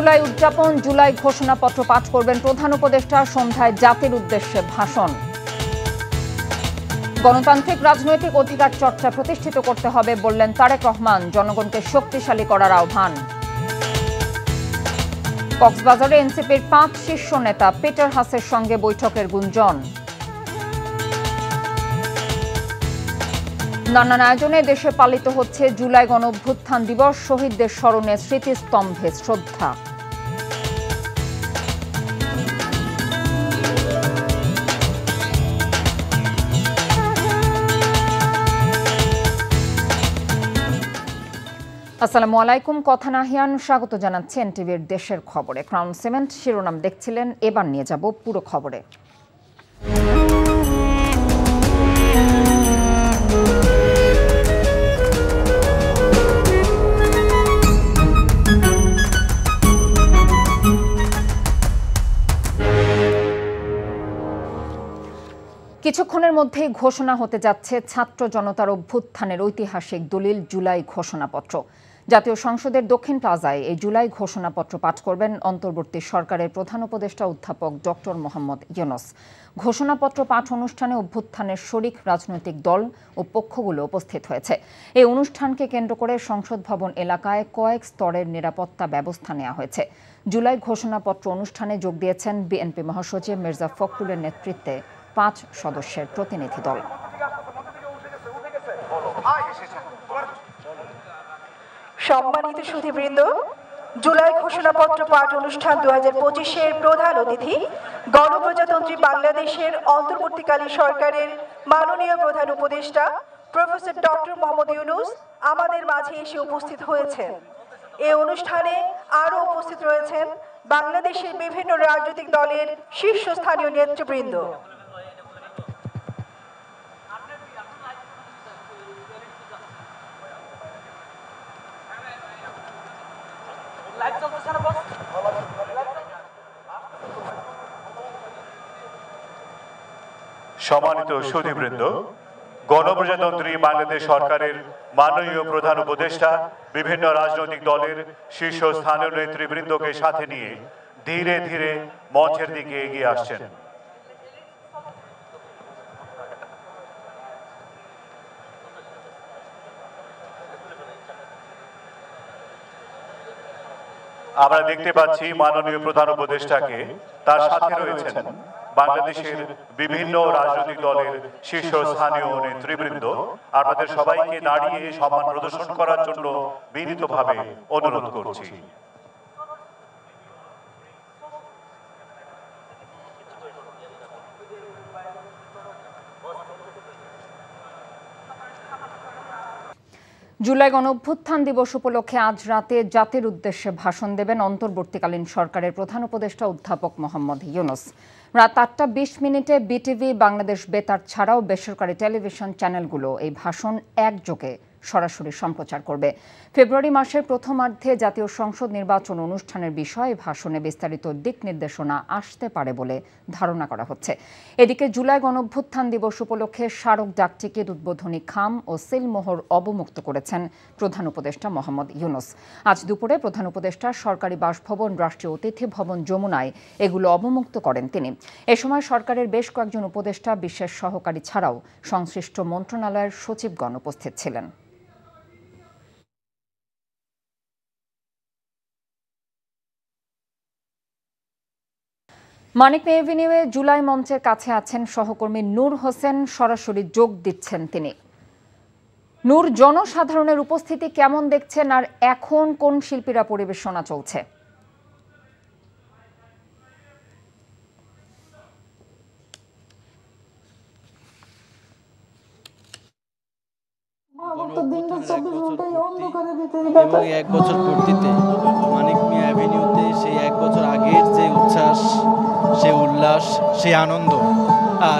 জুলাই উদযাপন, জুলাই ঘোষণাপত্র পাঠ করবেন প্রধান উপদেষ্টা, সন্ধ্যায় জাতির উদ্দেশ্যে ভাষণ। গণতান্ত্রিক রাজনৈতিক অধিকার চর্চা প্রতিষ্ঠিত করতে হবে বললেন তারেক রহমান, জনগণকে শক্তিশালী করার আহ্বান। কক্সবাজারে এনসিপির ৫ শীর্ষ নেতা পিটার হাসের সঙ্গে বৈঠকের গুঞ্জন। নানান আয়োজনে দেশে পালিত হচ্ছে জুলাই গণঅভ্যুত্থান দিবস, শহীদদের স্মরণে স্মৃতিস্তম্ভে শ্রদ্ধা। আসসালামু আলাইকুম, কথা নাহিয়ান, স্বাগত জানাচ্ছি এনটিভির দেশের খবরে। ক্রাউন সিমেন্ট শিরোনাম দেখছিলেন, এবার নিয়ে যাব পুরো খবরে। কিছুক্ষণের মধ্যেই ঘোষণা হতে যাচ্ছে ছাত্র জনতার অভ্যুত্থানের ঐতিহাসিক দলিল জুলাই ঘোষণাপত্র। জাতীয় সংসদের দক্ষিণ প্লাজায় এই জুলাই ঘোষণাপত্র পাঠ করবেন অন্তর্বর্তী সরকারের প্রধান উপদেষ্টা অধ্যাপক ডক্টর মোহাম্মদ ইউনূস। ঘোষণাপত্র পাঠ অনুষ্ঠানে অভ্যুত্থানের শরিক রাজনৈতিক দল ও পক্ষগুলো উপস্থিত হয়েছে। এই অনুষ্ঠানকে কেন্দ্র করে সংসদ ভবন এলাকায় কয়েক স্তরের নিরাপত্তা ব্যবস্থা নেওয়া হয়েছে। জুলাই ঘোষণাপত্র অনুষ্ঠানে যোগ দিয়েছেন বিএনপি মহাসচিব মির্জা ফখরুলের নেতৃত্বে ৫ সদস্যের প্রতিনিধি দল। সম্মানিত সুধীবৃন্দ, জুলাই ঘোষণাপত্র পাঠ অনুষ্ঠান 2025-এর প্রধান অতিথি গণপ্রজাতন্ত্রী বাংলাদেশের অন্তর্বর্তীকালীন সরকারের মাননীয় প্রধান উপদেষ্টা প্রফেসর ডক্টর মোহাম্মদ ইউনূস আমাদের মাঝে এসে উপস্থিত হয়েছেন। এই অনুষ্ঠানে আরও উপস্থিত রয়েছেন বাংলাদেশের বিভিন্ন রাজনৈতিক দলের শীর্ষস্থানীয় নেতৃবৃন্দ। সম্মানিত সুধীবৃন্দ, গণপ্রজাতন্ত্রী বাংলাদেশ সরকারের মাননীয় প্রধান উপদেষ্টা বিভিন্ন রাজনৈতিক দলের শীর্ষস্থানীয় নেতৃবৃন্দকে সাথে নিয়ে ধীরে ধীরে মঞ্চের দিকে এগিয়ে আসছেন। আমরা দেখতে পাচ্ছি মাননীয় প্রধান উপদেষ্টাকে, তার সাথে রয়েছেন বাংলাদেশের বিভিন্ন রাজনৈতিক দলের শীর্ষস্থানীয় নেতৃবৃন্দ। আপনাদের সবাইকে দাঁড়িয়ে সম্মান প্রদর্শন করার জন্য বিনীতভাবে অনুরোধ করছি। জুলাই গণঅভ্যুত্থান দিবস উপলক্ষে আজ রাতে জাতির উদ্দেশ্যে ভাষণ দেবেন অন্তর্বর্তীকালীন সরকারের প্রধান উপদেষ্টা অধ্যাপক মোহাম্মদ ইউনূস। রাত 8টা 20 বিটিভি, বাংলাদেশ বেতার ছাড়াও বেসরকারি টেলিভিশন চ্যানেলগুলো এই ভাষণ একযোগে সরাসরি সম্প্রচার করবে। ফেব্রুয়ারি মাসের প্রথমার্ধে জাতীয় সংসদ নির্বাচন অনুষ্ঠানের বিষয়ে ভাষণে বিস্তারিত দিক নির্দেশনা আসতে পারে বলে ধারণা করা হচ্ছে। এদিকে জুলাই গণঅভ্যুত্থান দিবস উপলক্ষে স্মারক ডাকটিকিট, উদ্বোধনী খাম ও সিলমোহর অবমুক্ত করেছেন প্রধান উপদেষ্টা মোহাম্মদ ইউনূস। আজ দুপুরে প্রধান উপদেষ্টা সরকারি বাসভবন, রাষ্ট্রীয় অতিথি ভবন যমুনায় এগুলো অবমুক্ত করেন তিনি। এ সময় সরকারের বেশ কয়েকজন উপদেষ্টা, বিশেষ সহকারী ছাড়াও সংশ্লিষ্ট মন্ত্রণালয়ের সচিবগণ উপস্থিত ছিলেন। মানিক মিয়া এভিনিউয়ে জুলাই মঞ্চের কাছে আছেন সহকর্মী নূর হোসেন, সরাসরি যোগ দিচ্ছেন তিনি। নূর, জনসাধারণের উপস্থিতি কেমন দেখছেন আর এখন কোন শিল্পীরা পরিবেশনা চলছে? এবং 1 বছর পূর্তিতে মানিক মিয়া অ্যাভিনিউতে সেই 1 বছর আগের যে উচ্ছ্বাস, সেই উল্লাস, সেই আনন্দ,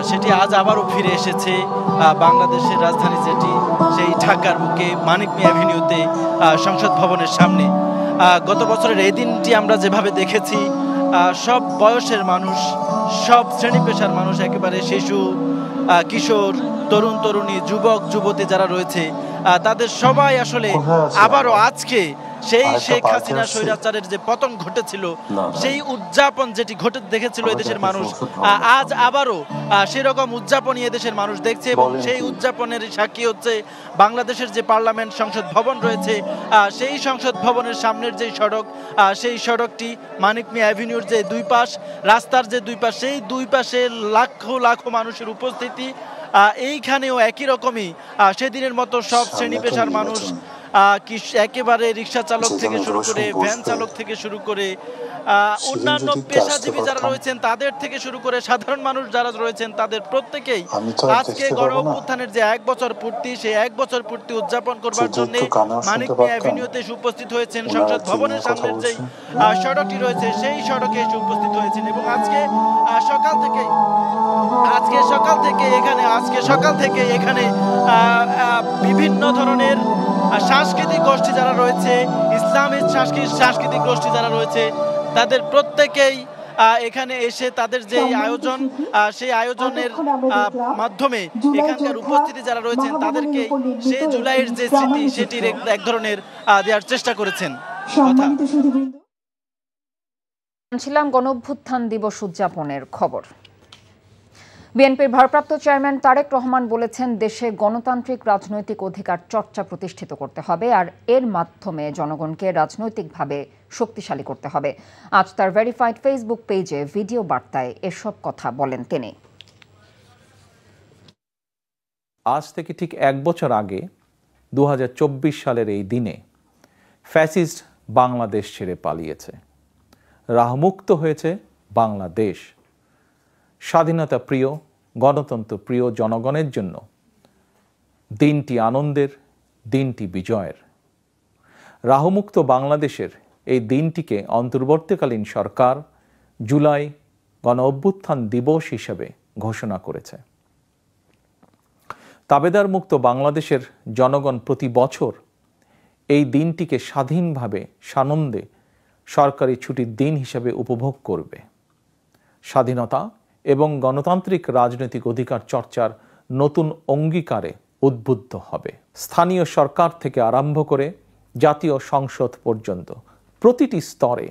সেটি আজ আবারও ফিরে এসেছে বাংলাদেশের রাজধানী যেটি, সেই ঢাকার বুকে মানিক মিয়া অ্যাভিনিউতে সংসদ ভবনের সামনে। গত বছরের এই দিনটি আমরা যেভাবে দেখেছি, সব বয়সের মানুষ, সব শ্রেণী পেশার মানুষ, একেবারে শিশু, কিশোর, তরুণ তরুণী, যুবক যুবতী যারা রয়েছে, তাদের সবাই আসলে আবারও আজকে সেই শেখ হাসিনা স্বৈরাচারের যে পতন ঘটেছিল, সেই উদযাপন যেটি ঘটে দেখেছিল এদেশের মানুষ, আজ আবারও সেরকম উদযাপনই এদেশের মানুষ দেখছে। এবং সেই উদযাপনের সাক্ষী হচ্ছে বাংলাদেশের যে পার্লামেন্ট সংসদ ভবন রয়েছে, সেই সংসদ ভবনের সামনের যে সড়ক, সেই সড়কটি মানিক মিয়া অ্যাভিনিউর যে দুই পাশ, রাস্তার যে দুই পাশ, সেই দুই পাশে লাখো লাখো মানুষের উপস্থিতি। এইখানেও একই রকমই সেদিনের মতো সব শ্রেণী পেশার মানুষ, একেবারে রিক্সা চালক থেকে শুরু করে ভ্যান চালক থেকে শুরু করে অন্যান্য পেশাজীবী যারা রয়েছেন তাদের থেকে শুরু করে সাধারণ মানুষ যারা রয়েছেন তাদের প্রত্যেকেই আজকে গণ অভ্যুত্থানের যে 1 বছর পূর্তি, সেই 1 বছর পূর্তি উদযাপন করবার জন্য মানিক মিয়া অ্যাভিনিউতে উপস্থিত হয়েছেন। সংসদ ভবনের সামনের যেই সড়কটি রয়েছে সেই সড়কে এসে উপস্থিত হয়েছেন। এবং আজকে সকাল থেকে এখানে বিভিন্ন ধরনের সাংস্কৃতিক গোষ্ঠী যারা রয়েছে, ইসলামিক সাংস্কৃতিক গোষ্ঠী যারা রয়েছে, তাদের প্রত্যেকেই এখানে এসে তাদের যে আয়োজন, সেই আয়োজনের মাধ্যমে এখানকার উপস্থিতি যারা রয়েছেন তাদেরকে সেই জুলাইয়ের যে স্মৃতি সেটির এক ধরনের দেওয়ার চেষ্টা করেছেন। ছিলাম গণঅভ্যুত্থান দিবস উদযাপনের খবর। বিএনপির ভারপ্রাপ্ত চেয়ারম্যান তারেক রহমান বলেছেন, দেশে গণতান্ত্রিক রাজনৈতিক অধিকার চর্চা প্রতিষ্ঠিত করতে হবে আর এর মাধ্যমে জনগণকে রাজনৈতিকভাবে শক্তিশালী করতে হবে। আজ তার ভেরিফাইড ফেসবুক পেজে ভিডিও বার্তায় এসব কথা বলেন তিনি। আজ থেকে ঠিক 1 বছর আগে 2024 সালের এই দিনে ফ্যাসিস্ট বাংলাদেশ ছেড়ে পালিয়েছে, রাহমুক্ত হয়েছে বাংলাদেশ। স্বাধীনতা প্রিয়, গণতন্ত্র প্রিয় জনগণের জন্য দিনটি আনন্দের, দিনটি বিজয়ের। রাহমুক্ত বাংলাদেশের এই দিনটিকে অন্তর্বর্তীকালীন সরকার জুলাই গণ অভ্যুত্থান দিবস হিসেবে ঘোষণা করেছে। তাবেদার মুক্ত বাংলাদেশের জনগণ প্রতি বছর এই দিনটিকে স্বাধীনভাবে সানন্দে সরকারি ছুটির দিন হিসেবে উপভোগ করবে। স্বাধীনতা এবং গণতান্ত্রিক রাজনৈতিক অধিকার চর্চার নতুন অঙ্গীকারে উদ্বুদ্ধ হবে। স্থানীয় সরকার থেকে আরম্ভ করে জাতীয় সংসদ পর্যন্ত প্রতিটি স্তরে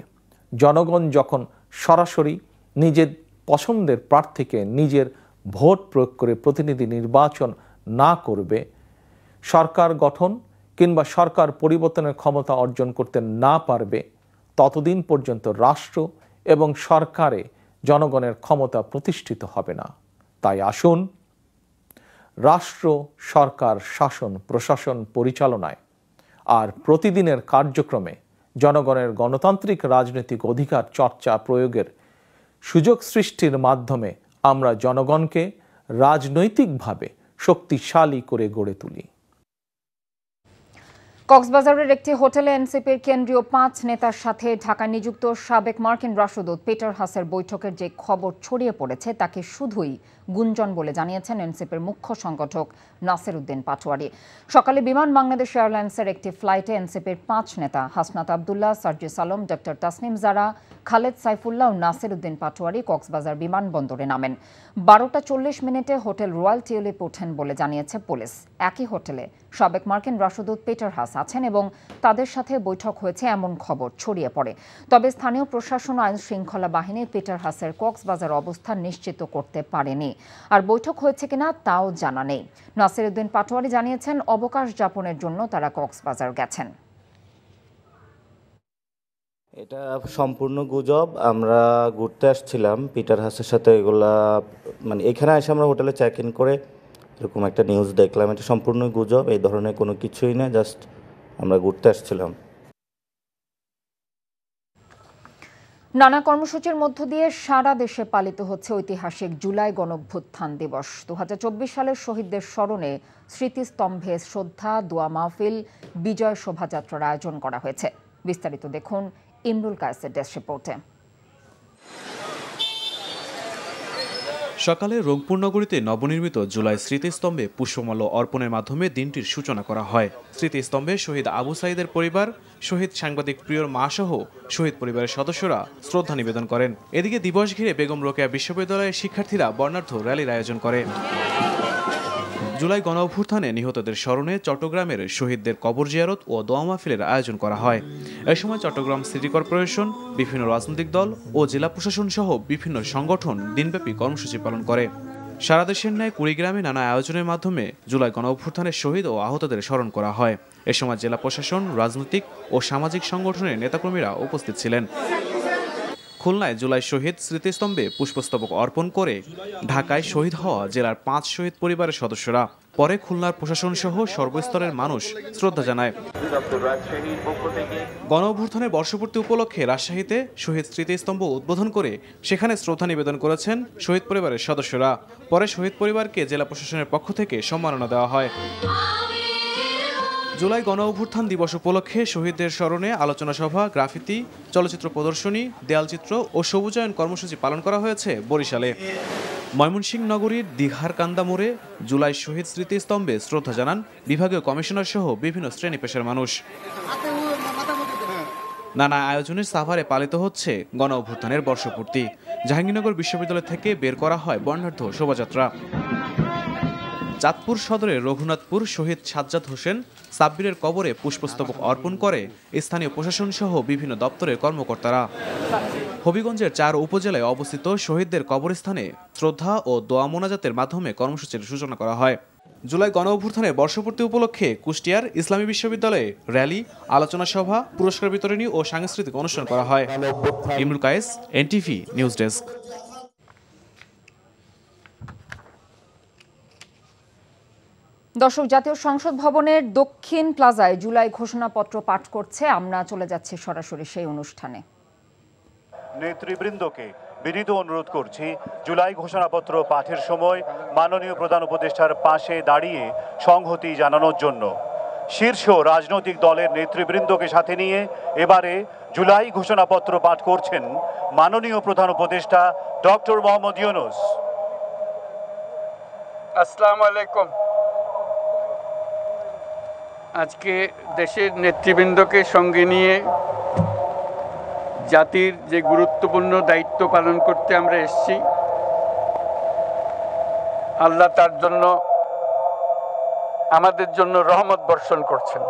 জনগণ যখন সরাসরি নিজের পছন্দের প্রার্থীকে নিজের ভোট প্রয়োগ করে প্রতিনিধি নির্বাচন না করবে, সরকার গঠন কিংবা সরকার পরিবর্তনের ক্ষমতা অর্জন করতে না পারবে, ততদিন পর্যন্ত রাষ্ট্র এবং সরকারে জনগণের ক্ষমতা প্রতিষ্ঠিত হবে না। তাই আসুন, রাষ্ট্র, সরকার, শাসন, প্রশাসন পরিচালনায় আর প্রতিদিনের কার্যক্রমে জনগণের গণতান্ত্রিক রাজনৈতিক অধিকার চর্চা প্রয়োগের সুযোগ সৃষ্টির মাধ্যমে আমরা জনগণকে রাজনৈতিকভাবে শক্তিশালী করে গড়ে তুলি। কক্সবাজারের একটি হোটেলে এনসিপির কেন্দ্রীয় 5 নেতার সাথে ঢাকায় নিযুক্ত সাবেক মার্কিন রাষ্ট্রদূত পিটার হাসের বৈঠকের যে খবর ছড়িয়ে পড়েছে তাকে শুধুই গুঞ্জন বলে জানিয়েছেন এনসিপির মুখ্য সংগঠক নাসির উদ্দিন পাটোয়ারি। সকালে বিমান বাংলাদেশ এয়ারলাইন্সের একটি ফ্লাইটে এনসিপির 5 নেতা হাসনাত আবদুল্লাহ, সার্জিস আলম, ডক্টর তাসনিম জারা, খালেদ সাইফুল্লাহ ও নাসির উদ্দিন পাটোয়ারি কক্সবাজার বিমানবন্দরে নামেন। 12টা 40 মিনিটে হোটেল রয়্যাল টিউলিপ ওঠেন বলে জানিয়েছে পুলিশ। একই হোটেলে সাবেক মার্কিন রাষ্ট্রদূত পিটার হাস আছেন এবং তাদের সাথে বৈঠক হয়েছে এমন খবর ছড়িয়ে পড়ে। তবে স্থানীয় প্রশাসন ও আইন শৃঙ্খলা বাহিনী পিটার হাসের কক্সবাজার অবস্থান নিশ্চিত করতে পারেনি, আর বৈঠক হয়েছে কিনা তাও জানা নেই। নাসির উদ্দিন পাটোয়ারি জানিয়েছেন, অবকাশ যাপনের জন্য তারা কক্সবাজার গেছেন। এটা সম্পূর্ণ গুজব। আমরা ঘুরতে আসছিলাম পিটার হাসের সাথে, এগুলা মানে এখানে এসে আমরা হোটেলে চেক ইন করে এরকম একটা নিউজ দেখলাম। এটা সম্পূর্ণ গুজব, এই ধরনের কোনো কিছুই না, জাস্ট আমরা ঘুরতে আসছিলাম। নানা কর্মসূচির মধ্য দিয়ে সারা দেশে পালিত হচ্ছে ঐতিহাসিক জুলাই গণঅভ্যুত্থান দিবস। 2024 সালের শহীদদের স্মরণে স্মৃতিস্তম্ভে শ্রদ্ধা, দোয়া মাহফিল, বিজয় শোভাযাত্রার আয়োজন করা হয়েছে। বিস্তারিত দেখুন ইমরুল কায়েসের ডেস্ক রিপোর্টে। সকালে রংপুর নগরীতে নবনির্মিত জুলাই স্মৃতিস্তম্ভে পুষ্পমাল্য অর্পণের মাধ্যমে দিনটির সূচনা করা হয়। স্মৃতিস্তম্ভে শহীদ আবু সাঈদের পরিবার, শহীদ সাংবাদিক প্রিয়র মা সহ শহীদ পরিবারের সদস্যরা শ্রদ্ধা নিবেদন করেন। এদিকে দিবস ঘিরে বেগম রোকেয়া বিশ্ববিদ্যালয়ের শিক্ষার্থীরা বর্ণাঢ্য র্যালির আয়োজন করে। জুলাই গণ অভ্যুত্থানে নিহতদের স্মরণে চট্টগ্রামের শহীদদের কবর জিয়ারত ও দোয়া মাহফিলের আয়োজন করা হয়। এ সময় চট্টগ্রাম সিটি কর্পোরেশন, বিভিন্ন রাজনৈতিক দল ও জেলা প্রশাসন সহ বিভিন্ন সংগঠন দিনব্যাপী কর্মসূচি পালন করে। সারা দেশের ন্যায় কুড়িগ্রামে নানা আয়োজনের মাধ্যমে জুলাই গণ অভ্যুত্থানের শহীদ ও আহতদের স্মরণ করা হয়। এ সময় জেলা প্রশাসন, রাজনৈতিক ও সামাজিক সংগঠনের নেতাকর্মীরা উপস্থিত ছিলেন। খুলনায় জুলাই শহীদ স্মৃতিস্তম্ভে পুষ্পস্তবক অর্পণ করে ঢাকায় শহীদ হওয়া জেলার 5 শহীদ পরিবারের সদস্যরা পরে খুলনার প্রশাসন সহ সর্বস্তরের মানুষ শ্রদ্ধা জানায়। গণ অভ্যুত্থানের বর্ষপূর্তি উপলক্ষে রাজশাহীতে শহীদ স্মৃতিস্তম্ভ উদ্বোধন করে সেখানে শ্রদ্ধা নিবেদন করেছেন শহীদ পরিবারের সদস্যরা। পরে শহীদ পরিবারকে জেলা প্রশাসনের পক্ষ থেকে সম্মাননা দেওয়া হয়। জুলাই গণ অভ্যুত্থান দিবস উপলক্ষে শহীদদের স্মরণে আলোচনা সভা, গ্রাফিতি, চলচ্চিত্র প্রদর্শনী, দেয়ালচিত্র ও সবুজায়ন কর্মসূচি পালন করা হয়েছে বরিশালে। ময়মনসিংহ নগরীর দীঘার কান্দা মোড়ে জুলাই শহীদ স্মৃতিস্তম্ভে শ্রদ্ধা জানান বিভাগীয় কমিশনার সহ বিভিন্ন শ্রেণী পেশার মানুষ। নানা আয়োজনের সাভারে পালিত হচ্ছে গণ অভ্যুত্থানের বর্ষপূর্তি। জাহাঙ্গীরনগর বিশ্ববিদ্যালয় থেকে বের করা হয় বর্ণাঢ্য শোভাযাত্রা। চাঁদপুর সদরের রঘুনাথপুর শহীদ সাজ্জাদ হোসেন সাব্বিরের কবরে পুষ্পস্তবক অর্পণ করে স্থানীয় প্রশাসন সহ বিভিন্ন দপ্তরের কর্মকর্তারা। হবিগঞ্জের 4 উপজেলায় অবস্থিত শহীদদের কবরস্থানে শ্রদ্ধা ও দোয়া মোনাজাতের মাধ্যমে কর্মসূচির সূচনা করা হয়। জুলাই গণ অভ্যুত্থানের বর্ষপূর্তি উপলক্ষে কুষ্টিয়ার ইসলামী বিশ্ববিদ্যালয়ে র্যালি, আলোচনা সভা, পুরস্কার বিতরণী ও সাংস্কৃতিক অনুষ্ঠান করা হয়। Imrul Kayes, NTV news desk. দর্শক, জাতীয় সংসদ ভবনের দক্ষিণ প্লাজায় জুলাই ঘোষণাপত্র পাঠ করছে। আমরা চলে যাচ্ছি সরাসরি সেই অনুষ্ঠানে। নেতৃবৃন্দকে বিনীত অনুরোধ করছি, জুলাই ঘোষণাপত্র পাঠের সময় মাননীয় প্রধান উপদেষ্টার পাশে দাঁড়িয়ে সংহতি জানানোর জন্য। শীর্ষ রাজনৈতিক দলের নেতৃবৃন্দকে সাথে নিয়ে এবারে জুলাই ঘোষণাপত্র পাঠ করছেন মাননীয় প্রধান উপদেষ্টা ডক্টর মোহাম্মদ ইউনূস। আসসালামু আলাইকুম। আজকে দেশের নেতৃবৃন্দকে সঙ্গে নিয়ে জাতির যে গুরুত্বপূর্ণ দায়িত্ব পালন করতে আমরা এসেছি, আল্লাহ তার জন্য আমাদের জন্য রহমত বর্ষণ করছেন।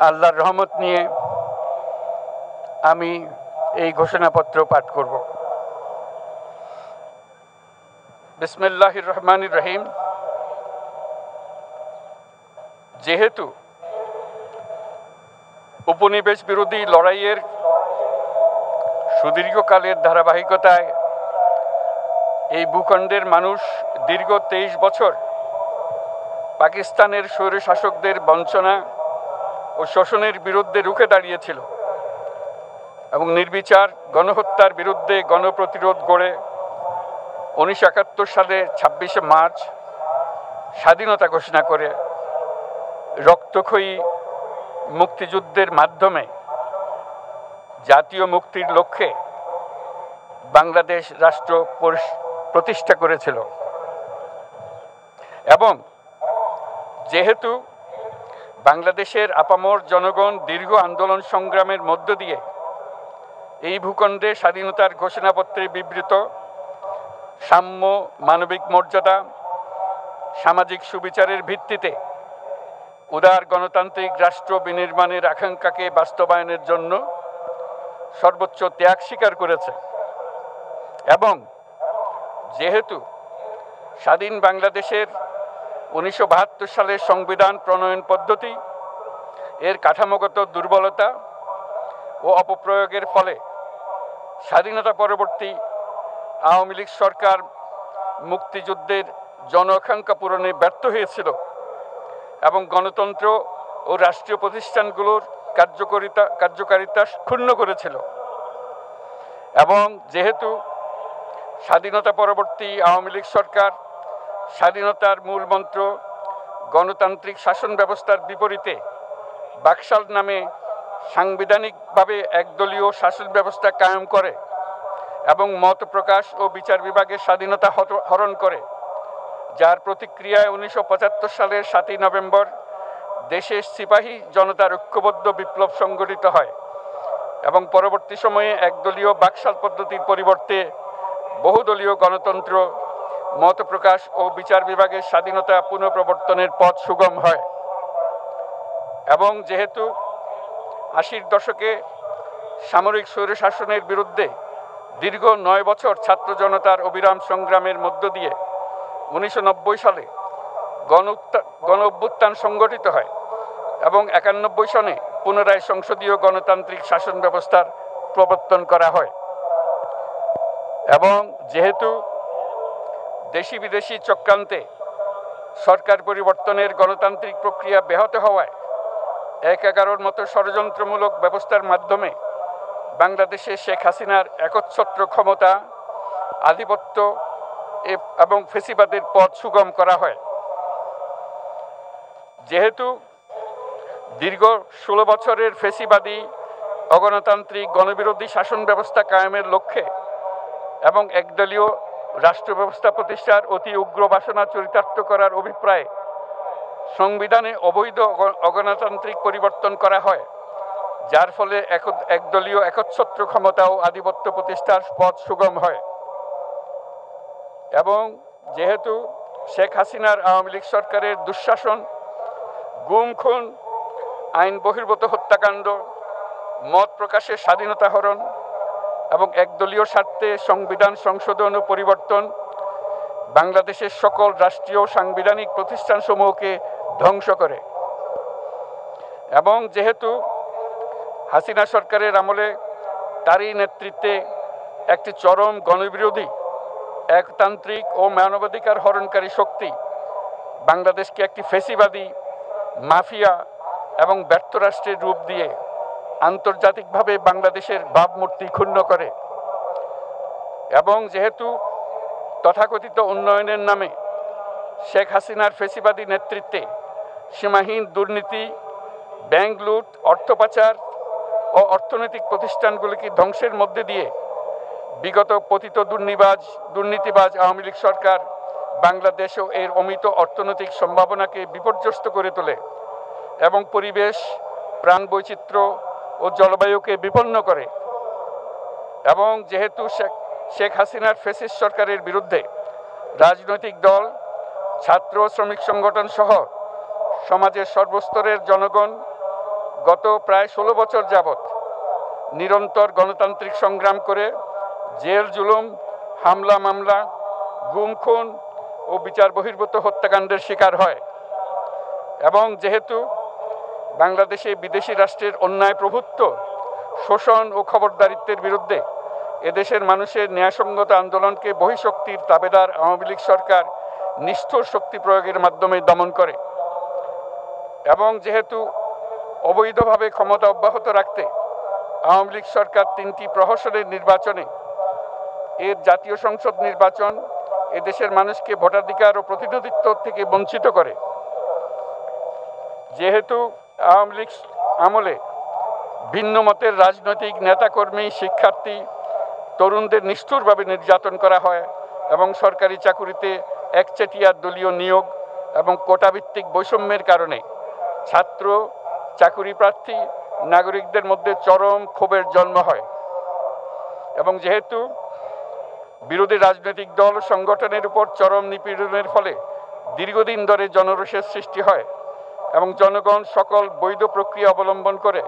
আল্লাহর রহমত নিয়ে আমি এই ঘোষণাপত্র পাঠ করব। বিসমিল্লাহির রহমানির রহিম। যেহেতু উপনিবেশ বিরোধী লড়াইয়ের সুদীর্ঘকালের ধারাবাহিকতায় এই ভূখণ্ডের মানুষ দীর্ঘ 23 বছর পাকিস্তানের স্বৈরশাসকদের বঞ্চনা ও শোষণের বিরুদ্ধে রুখে দাঁড়িয়েছিল এবং নির্বিচার গণহত্যার বিরুদ্ধে গণপ্রতিরোধ গড়ে 1971 সালে 26শে মার্চ স্বাধীনতা ঘোষণা করে রক্তক্ষয়ী মুক্তিযুদ্ধের মাধ্যমে জাতীয় মুক্তির লক্ষ্যে বাংলাদেশ রাষ্ট্র প্রতিষ্ঠা করেছিল। এবং যেহেতু বাংলাদেশের আপামর জনগণ দীর্ঘ আন্দোলন সংগ্রামের মধ্য দিয়ে এই ভূখণ্ডে স্বাধীনতার ঘোষণাপত্রে বিবৃত সাম্য, মানবিক মর্যাদা, সামাজিক সুবিচারের ভিত্তিতে উদার গণতান্ত্রিক রাষ্ট্র বিনির্মাণের আকাঙ্ক্ষাকে বাস্তবায়নের জন্য সর্বোচ্চ ত্যাগ স্বীকার করেছে। এবং যেহেতু স্বাধীন বাংলাদেশের 1972 সালের সংবিধান প্রণয়ন পদ্ধতি এর কাঠামোগত দুর্বলতা ও অপপ্রয়োগের ফলে স্বাধীনতা পরবর্তী আওয়ামী লীগ সরকার মুক্তিযুদ্ধের জন আকাঙ্ক্ষা পূরণে ব্যর্থ হয়েছিল এবং গণতন্ত্র ও রাষ্ট্রীয় প্রতিষ্ঠানগুলোর কার্যকারিতা ক্ষুণ্ণ করেছিল। এবং যেহেতু স্বাধীনতা পরবর্তী আওয়ামী লীগ সরকার স্বাধীনতার মূল মন্ত্র গণতান্ত্রিক শাসন ব্যবস্থার বিপরীতে বাকশাল নামে সাংবিধানিকভাবে একদলীয় শাসন ব্যবস্থা কায়েম করে এবং মত প্রকাশ ও বিচার বিভাগের স্বাধীনতা হরণ করে, যার প্রতিক্রিয়ায় 1975 সালের 7ই নভেম্বর দেশের সিপাহী জনতার ঐক্যবদ্ধ বিপ্লব সংগঠিত হয় এবং পরবর্তী সময়ে একদলীয় বাকশাল পদ্ধতির পরিবর্তে বহুদলীয় গণতন্ত্র মত প্রকাশ ও বিচার বিভাগের স্বাধীনতা পুনঃপ্রবর্তনের পথ সুগম হয়। এবং যেহেতু ৮০-র দশকে সামরিক স্বৈরশাসনের বিরুদ্ধে দীর্ঘ ৯ বছর ছাত্র জনতার অবিরাম সংগ্রামের মধ্য দিয়ে ১৯৯০ সালে গণ অভ্যুত্থান সংগঠিত হয় এবং ৯১ সনে পুনরায় সংসদীয় গণতান্ত্রিক শাসন ব্যবস্থার প্রবর্তন করা হয়। এবং যেহেতু দেশি বিদেশি চক্রান্তে সরকার পরিবর্তনের গণতান্ত্রিক প্রক্রিয়া ব্যাহত হওয়ায় ১/১১ মতো ষড়যন্ত্রমূলক ব্যবস্থার মাধ্যমে বাংলাদেশে শেখ হাসিনার একচ্ছত্র ক্ষমতা, আধিপত্য এবং ফ্যাসিবাদের পথ সুগম করা হয়। যেহেতু দীর্ঘ ১৬ বছরের ফ্যাসিবাদী অগণতান্ত্রিক গণবিরোধী শাসন ব্যবস্থা কায়েমের লক্ষ্যে এবং একদলীয় রাষ্ট্র ব্যবস্থা প্রতিষ্ঠার অতি উগ্র বাসনা চরিতার্থ করার অভিপ্রায়ে সংবিধানে অবৈধ অগণতান্ত্রিক পরিবর্তন করা হয়, যার ফলে একদলীয় একচ্ছত্র ক্ষমতা ও আধিপত্য প্রতিষ্ঠার পথ সুগম হয়। এবং যেহেতু শেখ হাসিনার আওয়ামী লীগ সরকারের দুঃশাসন, গুম খুন, আইন বহির্ভূত হত্যাকাণ্ড, মত প্রকাশের স্বাধীনতা হরণ এবং একদলীয় স্বার্থে সংবিধান সংশোধন ও পরিবর্তন বাংলাদেশের সকল রাষ্ট্রীয় সাংবিধানিক প্রতিষ্ঠানসমূহকে ধ্বংস করে। এবং যেহেতু হাসিনা সরকারের আমলে তারই নেতৃত্বে একটি চরম গণবিরোধী, একতান্ত্রিক ও মানবাধিকার হরণকারী শক্তি বাংলাদেশকে একটি ফ্যাসিবাদী, মাফিয়া এবং ব্যর্থ রাষ্ট্রের রূপ দিয়ে আন্তর্জাতিকভাবে বাংলাদেশের ভাবমূর্তি ক্ষুণ্ণ করে। এবং যেহেতু তথাকথিত উন্নয়নের নামে শেখ হাসিনার ফ্যাসিবাদী নেতৃত্বে সীমাহীন দুর্নীতি, ব্যাংক লুট, অর্থ পাচার ও অর্থনৈতিক প্রতিষ্ঠানগুলিকে ধ্বংসের মধ্যে দিয়ে বিগত পতিত দুর্নীতিবাজ আওয়ামী লীগ সরকার বাংলাদেশ ও এর অমিত অর্থনৈতিক সম্ভাবনাকে বিপর্যস্ত করে তোলে এবং পরিবেশ, প্রাণ বৈচিত্র্য ও জলবায়ুকে বিপন্ন করে। এবং যেহেতু শেখ হাসিনার ফ্যাসিস্ট সরকারের বিরুদ্ধে রাজনৈতিক দল, ছাত্র শ্রমিক সংগঠন সহ সমাজের সর্বস্তরের জনগণ গত প্রায় ১৬ বছর যাবৎ নিরন্তর গণতান্ত্রিক সংগ্রাম করে জেল জুলুম, হামলা মামলা, গুম খুন ও বিচার বহির্ভূত হত্যাকাণ্ডের শিকার হয়। এবং যেহেতু বাংলাদেশে বিদেশি রাষ্ট্রের অন্যায় প্রভুত্ব, শোষণ ও খবরদারিত্বের বিরুদ্ধে এদেশের মানুষের ন্যায়সঙ্গত আন্দোলনকে বহিঃশক্তির তাবেদার আওয়ামী লীগ সরকার নিষ্ঠুর শক্তি প্রয়োগের মাধ্যমে দমন করে। এবং যেহেতু অবৈধভাবে ক্ষমতা অব্যাহত রাখতে আওয়ামী লীগ সরকার ৩টি প্রহসনের নির্বাচনে এর জাতীয় সংসদ নির্বাচন এদেশের মানুষকে ভোটাধিকার ও প্রতিনিধিত্ব থেকে বঞ্চিত করে। যেহেতু আওয়ামী লীগ আমলে ভিন্ন মতের রাজনৈতিক নেতাকর্মী, শিক্ষার্থী, তরুণদের নিষ্ঠুরভাবে নির্যাতন করা হয় এবং সরকারি চাকুরিতে একচেটিয়া দলীয় নিয়োগ এবং কোটাভিত্তিক বৈষম্যের কারণে ছাত্র, চাকুরি প্রার্থী, নাগরিকদের মধ্যে চরম ক্ষোভের জন্ম হয়। এবং যেহেতু বিরোধী রাজনৈতিক দল সংগঠনের উপর চরম নিপীড়নের ফলে দীর্ঘদিন ধরে জনরোষের সৃষ্টি হয় এবং জনগণ সকল বৈধ প্রক্রিয়া অবলম্বন করে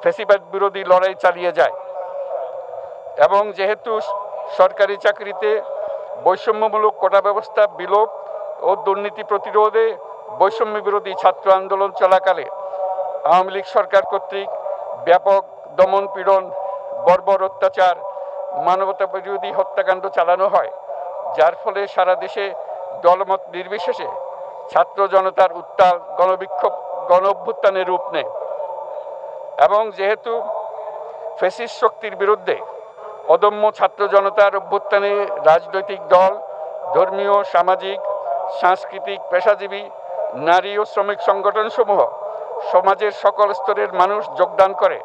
ফ্যাসিবাদ বিরোধী লড়াই চালিয়ে যায়। এবং যেহেতু সরকারি চাকরিতে বৈষম্যমূলক কোটা ব্যবস্থা বিলোপ ও দুর্নীতি প্রতিরোধে বৈষম্য বিরোধী ছাত্র আন্দোলন চলাকালে আওয়ামী লীগ সরকার কর্তৃক ব্যাপক দমন পীড়ন, বর্বর অত্যাচার, মানবতা বিরোধী হত্যাকাণ্ড চালানো হয়, যার ফলে সারা দেশে দলমত নির্বিশেষে ছাত্র জনতার উত্তাল গণবিক্ষোভ গণ অভ্যুত্থানের রূপ নেয়। এবং যেহেতু ফ্যাসিস্ট শক্তির বিরুদ্ধে অদম্য ছাত্র জনতার অভ্যুত্থানে রাজনৈতিক দল, ধর্মীয়, সামাজিক, সাংস্কৃতিক, পেশাজীবী, নারী ও শ্রমিক সংগঠনসমূহ সমাজের সকল স্তরের মানুষ যোগদান করে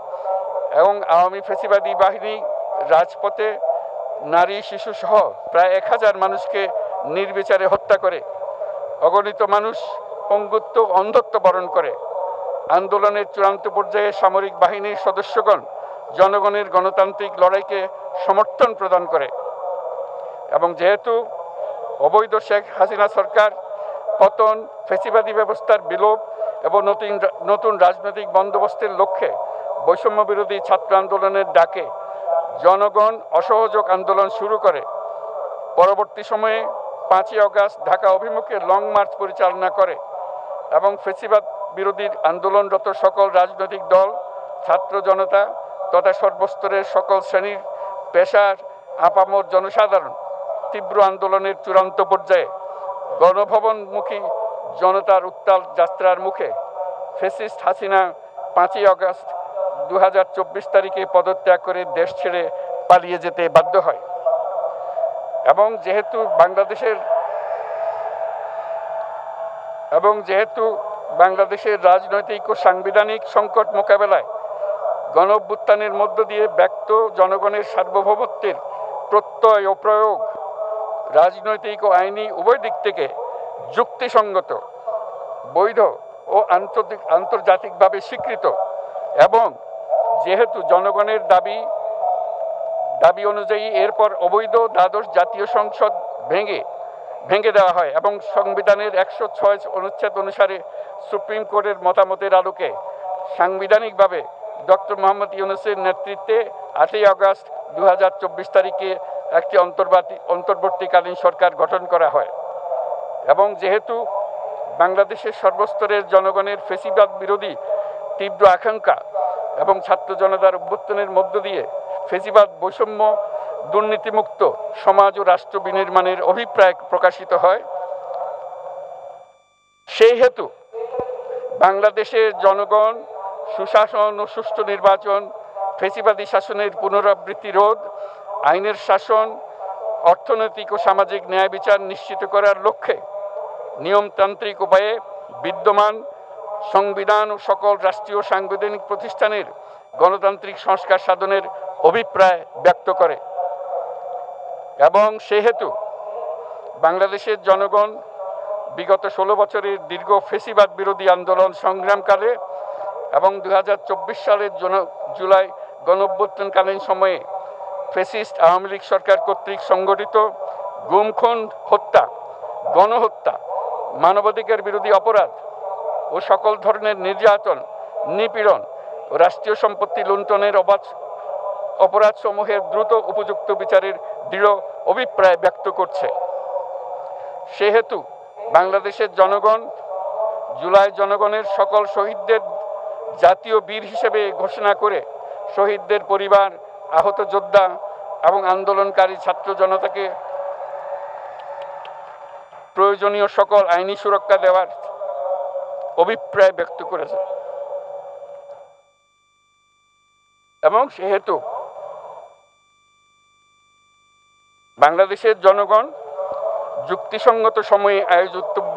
এবং আওয়ামী ফ্যাসিবাদী বাহিনী রাজপথে নারী, শিশু সহ প্রায় ১,০০০ মানুষকে নির্বিচারে হত্যা করে, অগণিত মানুষ পঙ্গুত্ব, অন্ধত্ব বরণ করে। আন্দোলনের চূড়ান্ত পর্যায়ে সামরিক বাহিনীর সদস্যগণ জনগণের গণতান্ত্রিক লড়াইকে সমর্থন প্রদান করে। এবং যেহেতু অবৈধ শেখ হাসিনা সরকার পতন, ফ্যাসিবাদী ব্যবস্থার বিলোপ এবং নতুন রাজনৈতিক বন্দোবস্তের লক্ষ্যে বৈষম্য বিরোধী ছাত্র আন্দোলনের ডাকে জনগণ অসহযোগ আন্দোলন শুরু করে। পরবর্তী সময়ে 5ই আগস্ট ঢাকা অভিমুখে লং মার্চ পরিচালনা করে এবং ফ্যাসিবাদ বিরোধী আন্দোলনরত সকল রাজনৈতিক দল, ছাত্র জনতা তথা সর্বস্তরের সকল শ্রেণীর পেশার আপামর জনসাধারণ তীব্র আন্দোলনের চূড়ান্ত পর্যায়ে গণভবনমুখী জনতার উত্তাল যাত্রার মুখে ফ্যাসিস্ট হাসিনা 5ই আগস্ট 2024 তারিখে পদত্যাগ করে দেশ ছেড়ে পালিয়ে যেতে বাধ্য হয়। এবং যেহেতু বাংলাদেশের রাজনৈতিক ও সাংবিধানিক সংকট মোকাবেলায় গণঅভ্যুত্থানের মধ্য দিয়ে ব্যক্ত জনগণের সার্বভৌমত্বের প্রত্যয় ও প্রয়োগ রাজনৈতিক ও আইনি উভয় দিক থেকে যুক্তিসঙ্গত, বৈধ ও আন্তর্জাতিকভাবে স্বীকৃত এবং যেহেতু জনগণের দাবি অনুযায়ী এরপর অবৈধ দ্বাদশ জাতীয় সংসদ ভেঙে দেওয়া হয় এবং সংবিধানের 106 অনুচ্ছেদ অনুসারে সুপ্রিম কোর্টের মতামতের আলোকে সাংবিধানিকভাবে ডক্টর মোহাম্মদ ইউনূসের নেতৃত্বে 8ই আগস্ট 2024 তারিখে একটি অন্তর্বর্তীকালীন সরকার গঠন করা হয়। এবং যেহেতু বাংলাদেশের সর্বস্তরের জনগণের ফ্যাসিবাদ বিরোধী তীব্র আকাঙ্ক্ষা এবং ছাত্র জনতার অভ্যুত্থানের মধ্য দিয়ে ফ্যাসিবাদ, বৈষম্য, দুর্নীতিমুক্ত সমাজ ও রাষ্ট্র বিনির্মাণের অভিপ্রায় প্রকাশিত হয়, সেই হেতু বাংলাদেশের জনগণ সুশাসন ও সুষ্ঠু নির্বাচন, ফ্যাসিবাদী শাসনের পুনরাবৃত্তি রোধ, আইনের শাসন, অর্থনৈতিক ও সামাজিক ন্যায় বিচার নিশ্চিত করার লক্ষ্যে নিয়মতান্ত্রিক উপায়ে বিদ্যমান সংবিধান ও সকল রাষ্ট্রীয় সাংবিধানিক প্রতিষ্ঠানের গণতান্ত্রিক সংস্কার সাধনের অভিপ্রায় ব্যক্ত করে। এবং সেহেতু বাংলাদেশের জনগণ বিগত 16 বছরের দীর্ঘ ফ্যাসিবাদ বিরোধী আন্দোলন সংগ্রামকালে এবং 2024 সালের জুলাই গণঅভ্যুত্থানকালীন সময়ে ফ্যাসিস্ট আওয়ামী লীগ সরকার কর্তৃক সংগঠিত গুম, খুন, হত্যা, গণহত্যা, মানবাধিকার বিরোধী অপরাধ ও সকল ধরনের নির্যাতন, নিপীড়ন ও রাষ্ট্রীয় সম্পত্তি লুণ্ঠনের অপরাধ সমূহের দ্রুত উপযুক্ত বিচারের দৃঢ় অভিপ্রায় ব্যক্ত করছে। সেহেতু বাংলাদেশের জনগণ জুলাই জনগণের সকল শহীদদের জাতীয় বীর হিসেবে ঘোষণা করে শহীদদের পরিবার, আহত যোদ্ধা এবং আন্দোলনকারী ছাত্র জনতাকে প্রয়োজনীয় সকল আইনি সুরক্ষা দেওয়ার অভিপ্রায় ব্যক্ত করেছে। এবং সেহেতু বাংলাদেশের জনগণ যুক্তিসঙ্গত সময়ে আয়োজিতব্য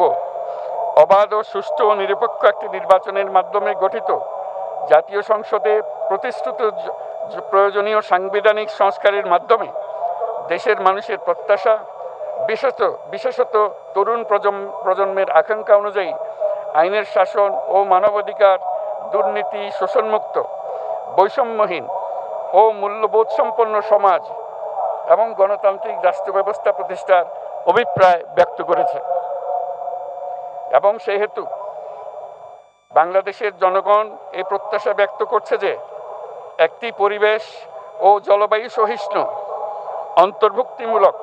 অবাধ ও সুষ্ঠু ও নিরপেক্ষ একটি নির্বাচনের মাধ্যমে গঠিত জাতীয় সংসদে প্রতিশ্রুত প্রয়োজনীয় সাংবিধানিক সংস্কারের মাধ্যমে দেশের মানুষের প্রত্যাশা, বিশেষত তরুণ প্রজন্মের আকাঙ্ক্ষা অনুযায়ী আইনের শাসন ও মানবাধিকার, দুর্নীতি, শোষণমুক্ত, বৈষম্যহীন ও মূল্যবোধ সম্পন্ন সমাজ এবং গণতান্ত্রিক রাষ্ট্র ব্যবস্থা প্রতিষ্ঠার অভিপ্রায় ব্যক্ত করেছে। এবং সেহেতু বাংলাদেশের জনগণ এই প্রত্যাশা ব্যক্ত করছে যে একটি পরিবেশ ও জলবায়ু সহিষ্ণু, অন্তর্ভুক্তিমূলক,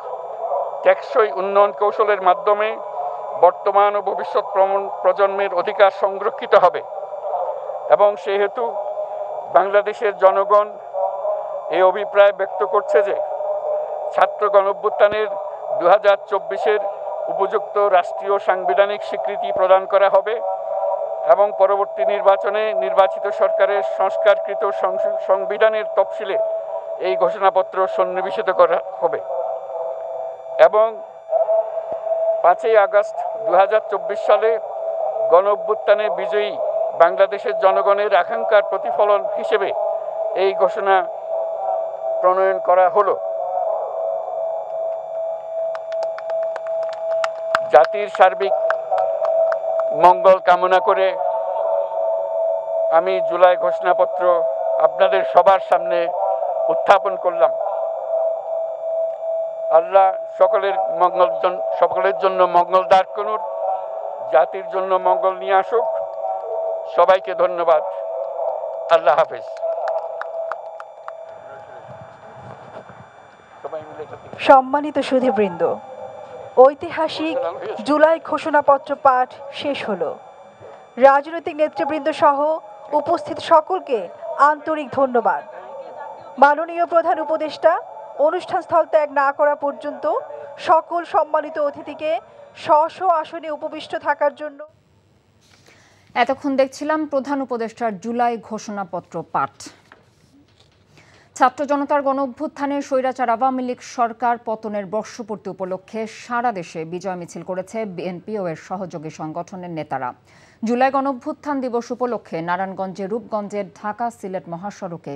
টেকসই উন্নয়ন কৌশলের মাধ্যমে বর্তমান ও ভবিষ্যৎ প্রজন্মের অধিকার সংরক্ষিত হবে। এবং সেহেতু বাংলাদেশের জনগণ এই অভিপ্রায় ব্যক্ত করছে যে ছাত্র গণঅভ্যুত্থানের 2024-এর উপযুক্ত রাষ্ট্রীয় সাংবিধানিক স্বীকৃতি প্রদান করা হবে এবং পরবর্তী নির্বাচনে নির্বাচিত সরকারের সংস্কারকৃত সংবিধানের তফসিলে এই ঘোষণাপত্র সন্নিবেশিত করা হবে। এবং 5ই আগস্ট 2024 সালে গণঅভ্যুত্থানে বিজয়ী বাংলাদেশের জনগণের আকাঙ্ক্ষার প্রতিফলন হিসেবে এই ঘোষণা প্রণয়ন করা হলো। জাতির সার্বিক মঙ্গল কামনা করে আমি জুলাই ঘোষণাপত্র আপনাদের সবার সামনে উত্থাপন করলাম। আল্লাহ সকলের জন্য মঙ্গল দান করুন, জাতির জন্য মঙ্গল নিয়ে আসুক। সবাইকে ধন্যবাদ। আল্লাহ হাফেজ। সম্মানিত সুধীবৃন্দ, ঐতিহাসিক জুলাই ঘোষণাপত্র পাঠ শেষ হলো। রাজনৈতিক নেতৃবৃন্দ সহ উপস্থিত সকলকে আন্তরিক ধন্যবাদ। মাননীয় প্রধান উপদেষ্টা অনুষ্ঠান স্থল ত্যাগ না করা পর্যন্ত সকল সম্মানিত অতিথিকে স্ব আসনে উপবিষ্ট থাকার জন্য। এতক্ষণ দেখছিলাম প্রধান উপদেষ্টার জুলাই ঘোষণাপত্র পাঠ। ছাত্র জনতার গণ অভ্যুত্থানে স্বৈরাচার আওয়ামী লীগ সরকার পতনের বর্ষপূর্তি উপলক্ষে সারা দেশে বিজয় মিছিল করেছে বিএনপি ও এর সহযোগী সংগঠনের নেতারা। জুলাই গণ অভ্যুত্থান দিবস উপলক্ষে নারায়ণগঞ্জে রূপগঞ্জের ঢাকা সিলেট মহাসড়কে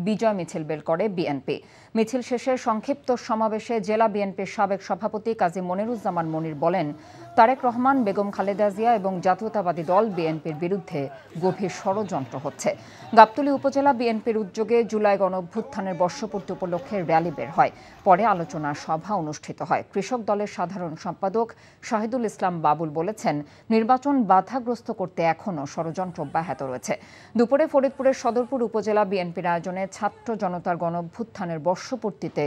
বিজয় মিছিল বের করে বিএনপি। মিছিল শেষে সংক্ষিপ্ত সমাবেশে জেলা বিএনপির সাবেক সভাপতি কাজী মনিরুজ্জামান মনির বলেন, তারেক রহমান, বেগম খালেদা জিয়া এবং জাতীয়তাবাদী দল বিএনপির বিরুদ্ধে গভীর ষড়যন্ত্র হচ্ছে। গাবতলী উপজেলা বিএনপির উদ্যোগে জুলাই গণ অভ্যুত্থানের বর্ষপূর্তি উপলক্ষে র্যালি বের হয়। পরে আলোচনা সভা অনুষ্ঠিত হয়। কৃষক দলের সাধারণ সম্পাদক শাহিদুল ইসলাম বাবুল বলেছেন, নির্বাচন বাধাগ্রস্ত করতে এখনও ষড়যন্ত্র অব্যাহত রয়েছে। দুপুরে ফরিদপুরের সদরপুর উপজেলা বিএনপির আয়োজনে ছাত্র জনতার গণ অভ্যুত্থানের বর্ষপূর্তিতে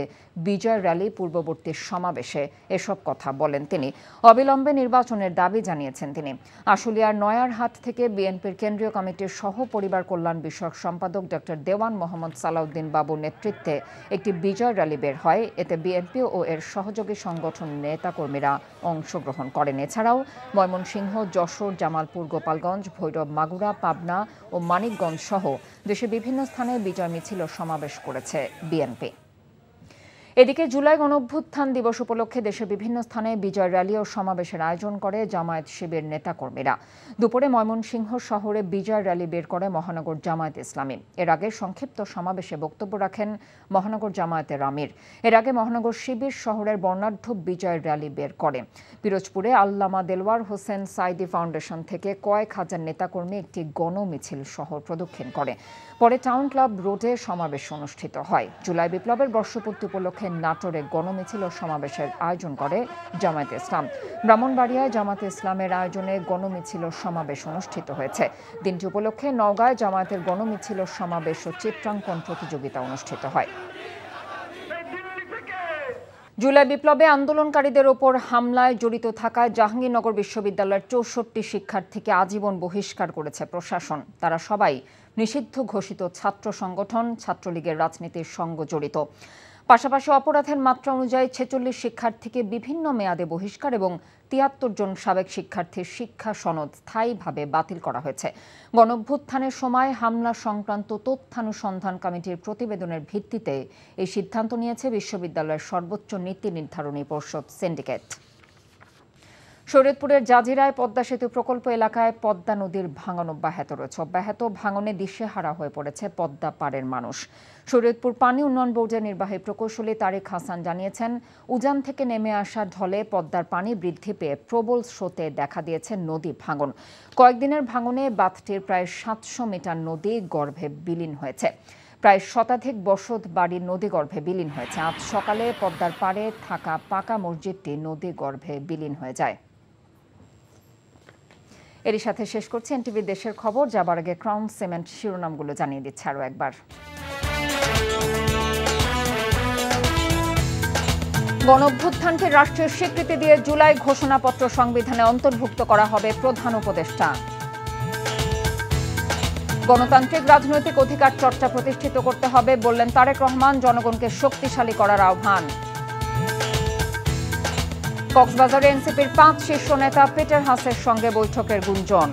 বিজয় র্যালি পূর্ববর্তী সমাবেশে এসব কথা বলেন তিনি। অবিলম্বে নির্বাচনের দাবি জানিয়েছেন তিনি। আশুলিয়ার নয়ারহাট থেকে বিএনপির কেন্দ্রীয় কমিটির সহ পরিবার কল্যাণ বিষয়ক সম্পাদক ডক্টর দেওয়ান মোহাম্মদ সালাউদ্দিন বাবুর নেতৃত্বে একটি বিজয় র্যালি বের হয়। এতে বিএনপি ও এর সহযোগী সংগঠন নেতাকর্মীরা অংশগ্রহণ করেন। এছাড়াও ময়মনসিংহ, যশোর, জামালপুর, গোপালগঞ্জ, ভৈরব, মাগুরা, পাবনা ও মানিকগঞ্জ সহ দেশের বিভিন্ন স্থানে বিজয় মিছিল ও সমাবেশ করেছে বিএনপি। এদিকে জুলাই গণঅভ্যুত্থান দিবস উপলক্ষে দেশের বিভিন্ন স্থানে বিজয় র্যালি ও সমাবেশের আয়োজন করে জামায়াত শিবির নেতাকর্মীরা। দুপুরে ময়মনসিংহ শহরে বিজয় র্যালি বের করে মহানগর জামায়াত ইসলামী। এর আগে সংক্ষিপ্ত সমাবেশে বক্তব্য রাখেন মহানগর জামায়াতের আমির। এর আগে মহানগর শিবির শহরের বর্ণাঢ্য বিজয় র্যালি বের করে। পিরোজপুরে আল্লামা দেলওয়ার হোসেন সাইদি ফাউন্ডেশন থেকে কয়েক হাজার নেতাকর্মী একটি গণমিছিল শহর প্রদক্ষিণ করে। পরে টাউন ক্লাব রোডে সমাবেশ অনুষ্ঠিত হয়। জুলাই বিপ্লবের বর্ষপূর্তি উপলক্ষে নাটোরে গণমিছিল ও সমাবেশের আয়োজন করে জামায়াতে ইসলাম। ব্রাহ্মণবাড়িয়ায় জামায়াতে ইসলামের আয়োজনে গণমিছিল ও সমাবেশ অনুষ্ঠিত হয়েছে। দিনটি উপলক্ষে নওগাঁয় জামায়াতের গণমিছিল ও সমাবেশ ও চিত্রাঙ্কন প্রতিযোগিতা অনুষ্ঠিত হয়। জুলাই বিপ্লবে আন্দোলনকারীদের ওপর হামলায় জড়িত থাকায় জাহাঙ্গীরনগর বিশ্ববিদ্যালয়ের ৬৪ শিক্ষার্থীকে আজীবন বহিষ্কার করেছে প্রশাসন। তারা সবাই নিষিদ্ধ ঘোষিত ছাত্র সংগঠন ছাত্রলীগের রাজনীতির সঙ্গে জড়িত। পাশাপাশি অপরাধের মাত্রা অনুযায়ী ৪৬ শিক্ষার্থীকে বিভিন্ন মেয়াদে বহিষ্কার এবং ৭৩ জন সাবেক শিক্ষার্থীর শিক্ষা সনদ স্থায়ীভাবে বাতিল করা হয়েছে। গণঅভ্যুত্থানের সময় হামলা সংক্রান্ত তথ্যানুসন্ধান কমিটির প্রতিবেদনের ভিত্তিতে এই সিদ্ধান্ত নিয়েছে বিশ্ববিদ্যালয়ের সর্বোচ্চ নীতি নির্ধারণী পর্ষদ সিন্ডিকেট। শরীয়তপুরের জাজিরায় পদ্মা সেতু প্রকল্প এলাকায় পদ্মা নদীর ভাঙন অব্যাহত রয়েছে। অব্যাহত ভাঙনে দিশেহারা হয়ে পড়েছে পদ্মা পাড়ের মানুষ। শরীয়তপুর পানি উন্নয়ন বোর্ডের নির্বাহী প্রকৌশলী তারেক হাসান জানিয়েছেন, উজান থেকে নেমে আসা ঢলে পদ্মার পানি বৃদ্ধি পেয়ে প্রবল স্রোতে দেখা দিয়েছে নদী ভাঙন। কয়েকদিনের ভাঙনে বাঁধটির প্রায় ৭০০ মিটার নদী গর্ভে বিলীন হয়েছে। প্রায় শতাধিক বসত বাড়ি নদীগর্ভে বিলীন হয়েছে। আজ সকালে পদ্মার পাড়ে থাকা পাকা মসজিদটি নদীগর্ভে বিলীন হয়ে যায়। এরই সাথে শেষ করছি এনটিভি দেশের খবর। যাবার আগে ক্রাউন সিমেন্ট শিরোনামগুলো জানিয়ে দিচ্ছে আরও একবার। গণঅভ্যুত্থানকে রাষ্ট্রীয় স্বীকৃতি দিয়ে জুলাই ঘোষণাপত্র সংবিধানে অন্তর্ভুক্ত করা হবে প্রধান উপদেষ্টা। গণতান্ত্রিক রাজনৈতিক অধিকার চর্চা প্রতিষ্ঠিত করতে হবে বললেন তারেক রহমান। জনগণকে শক্তিশালী করার আহ্বান। কক্সবাজারে এনসিপির ৫ শীর্ষ নেতা পিটার হাসের সঙ্গে বৈঠকের গুঞ্জন।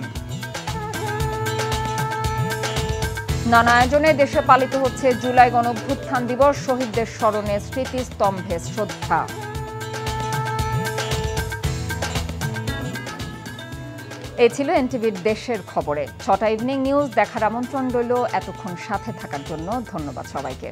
নানা আয়োজনে দেশে পালিত হচ্ছে জুলাই গণঅভ্যুত্থান দিবস। শহীদদের স্মরণে স্মৃতিস্তম্ভে শ্রদ্ধা। এই ছিল এনটিভির দেশের খবরে। ৬টা ইভিনিং নিউজ দেখার আমন্ত্রণ রইল। এতক্ষণ সাথে থাকার জন্য ধন্যবাদ সবাইকে।